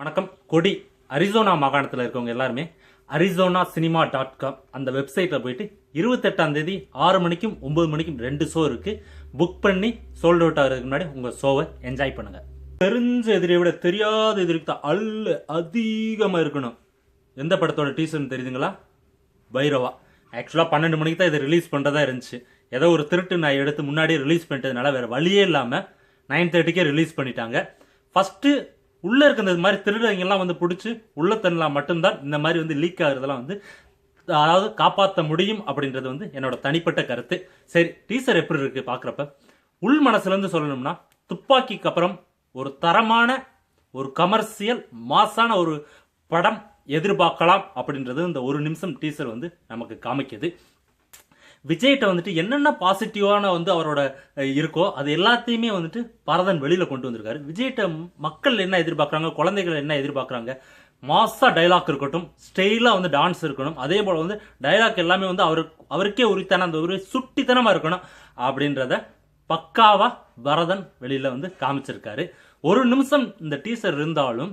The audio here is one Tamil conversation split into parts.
வணக்கம். கொடி அரிசோனா மாகாணத்தில் இருக்கவங்க எல்லாருமே arizonacinema.com அந்த வெப்சைட்டில் போயிட்டு 28ஆம் தேதி 6 மணிக்கும் 9 மணிக்கும் 2 ஷோ இருக்கு. புக் பண்ணி சோல்ட் அவுட் ஆகிறதுக்கு முன்னாடி உங்கள் ஷோவை என்ஜாய் பண்ணுங்க. தெரிஞ்ச எதிரியை விட தெரியாத எதிரிக்கு தான் அதிகமாக இருக்கணும். எந்த படத்தோட டீசர்னு தெரியுதுங்களா? பைரவா. ஆக்சுவலாக 12 மணிக்கு தான் இதை ரிலீஸ் பண்ணுறதா இருந்துச்சு. ஏதோ ஒரு திருட்டு நான் எடுத்து முன்னாடியே ரிலீஸ் பண்ணிட்டதுனால வேறு வழியே இல்லாமல் 9:30க்கே ரிலீஸ் பண்ணிட்டாங்க. ஃபஸ்ட்டு உள்ளே இருக்கிற மாதிரி திருடங்கெல்லாம் வந்து பிடிச்சி உள்ள தண்ணலாம் மட்டும்தான் இந்த மாதிரி வந்து லீக் ஆகுறதெல்லாம் வந்து அதாவது காப்பாற்ற முடியும் அப்படின்றது வந்து என்னோட தனிப்பட்ட கருத்து. சரி, டீசர் எப்படி இருக்கு பார்க்குறப்ப உள் மனசுலேருந்து சொல்லணும்னா துப்பாக்கிக்கு அப்புறம் ஒரு தரமான ஒரு கமர்ஷியல் மாசான ஒரு படம் எதிர்பார்க்கலாம் அப்படின்றது இந்த ஒரு நிமிஷம் டீசர் வந்து நமக்கு காமிக்குது. விஜய்கிட்ட வந்துட்டு என்னென்ன பாசிட்டிவான வந்து அவரோட இருக்கோ அது எல்லாத்தையுமே வந்துட்டு பரதன் வெளியில கொண்டு வந்திருக்காரு. விஜய்கிட்ட மக்கள் என்ன எதிர்பார்க்குறாங்க, குழந்தைகள் என்ன எதிர்பார்க்குறாங்க, மாசா டைலாக் இருக்கட்டும், ஸ்டைலாக வந்து டான்ஸ் இருக்கணும், அதே போல் வந்து டைலாக் எல்லாமே வந்து அவருக்கே உரித்தான அந்த ஒரு சுட்டித்தனமாக இருக்கணும் அப்படின்றத பக்காவா பரதன் வெளியில வந்து காமிச்சிருக்காரு. ஒரு நிமிஷம் இந்த டீசர் இருந்தாலும்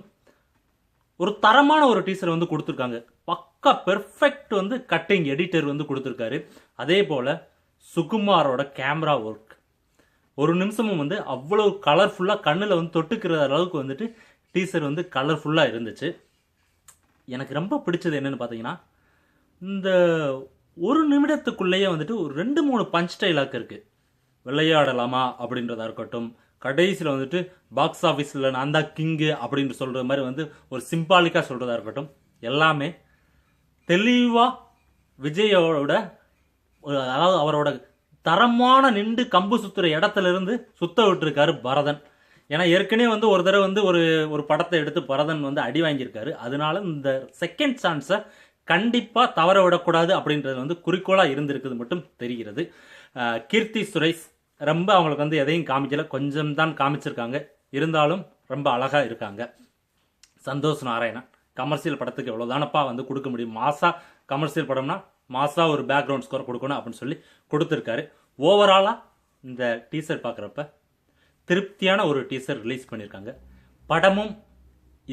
ஒரு தரமான ஒரு டீசர் வந்து கொடுத்துருக்காங்க. பக்கா பெர்ஃபெக்ட் வந்து கட்டிங் எடிட்டர் வந்து கொடுத்துருக்காரு. அதே போல் சுகுமாரோட கேமரா ஒர்க் ஒரு நிமிஷமும் வந்து அவ்வளோ கலர்ஃபுல்லாக கண்ணில் வந்து தொட்டுக்கிற அளவுக்கு வந்துட்டு டீசர் வந்து கலர்ஃபுல்லாக இருந்துச்சு. எனக்கு ரொம்ப பிடிச்சது என்னென்னு பார்த்தீங்கன்னா, இந்த ஒரு நிமிடத்துக்குள்ளேயே வந்துட்டு ஒரு 2-3 பஞ்ச் டைலாக் இருக்குது. விளையாடலாமா அப்படின்றதா இருக்கட்டும், கடைசியில் வந்துட்டு பாக்ஸ் ஆஃபீஸில் நான் தான் கிங்கு அப்படின்னு சொல்கிற மாதிரி வந்து ஒரு சிம்பாலிக்காக சொல்கிறதா இருக்கட்டும், எல்லாமே தெளிவாக விஜயோட அதாவது அவரோட தரமான நின்று கம்பு சுற்றுற இடத்துல இருந்து சுத்த விட்டுருக்காரு பரதன். ஏன்னா ஏற்கனவே வந்து ஒரு தடவை வந்து ஒரு படத்தை எடுத்து பரதன் வந்து அடி வாங்கியிருக்காரு. அதனால இந்த செகண்ட் சான்ஸை கண்டிப்பாக தவற விடக்கூடாது அப்படின்றது வந்து குறிக்கோளாக இருந்திருக்குது மட்டும் தெரிகிறது. கீர்த்தி சுரேஷ் ரொம்ப அவங்களுக்கு வந்து எதையும் காமிக்கல, கொஞ்சம் தான் காமிச்சிருக்காங்க. இருந்தாலும் ரொம்ப அழகா இருக்காங்க. சந்தோஷ் நாராயணன் கமர்ஷியல் படத்துக்கு எவ்வளோதானப்பா வந்து கொடுக்க முடியும், மாசா கமர்ஷியல் படம்னா மாசா ஒரு பேக்ரவுண்ட் ஸ்கோர் கொடுக்கணும் அப்படின்னு சொல்லி கொடுத்துருக்காரு. ஓவராலாக இந்த டீசர் பார்க்குறப்ப திருப்தியான ஒரு டீசர் ரிலீஸ் பண்ணியிருக்காங்க. படமும்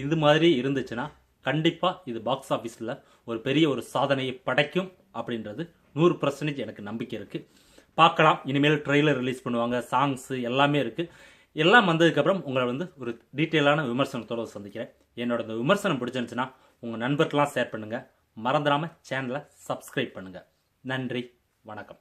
இது மாதிரி இருந்துச்சுன்னா கண்டிப்பாக இது பாக்ஸ் ஆஃபீஸில் ஒரு பெரிய ஒரு சாதனையை படைக்கும் அப்படின்றது 100% எனக்கு நம்பிக்கை இருக்குது. பார்க்கலாம். இனிமேல் ட்ரெய்லர் ரிலீஸ் பண்ணுவாங்க, சாங்ஸு எல்லாமே இருக்குது. எல்லாம் வந்ததுக்கப்புறம் உங்களை வந்து ஒரு டீட்டெயிலான விமர்சனத்தோடு சந்திக்கிறேன். என்னோட இந்த விமர்சனம் பிடிச்சிருந்துச்சுன்னா உங்கள் நண்பர்கள்லாம் ஷேர் பண்ணுங்கள். மறந்துடாமல் சேனலை சப்ஸ்கிரைப் பண்ணுங்கள். நன்றி, வணக்கம்.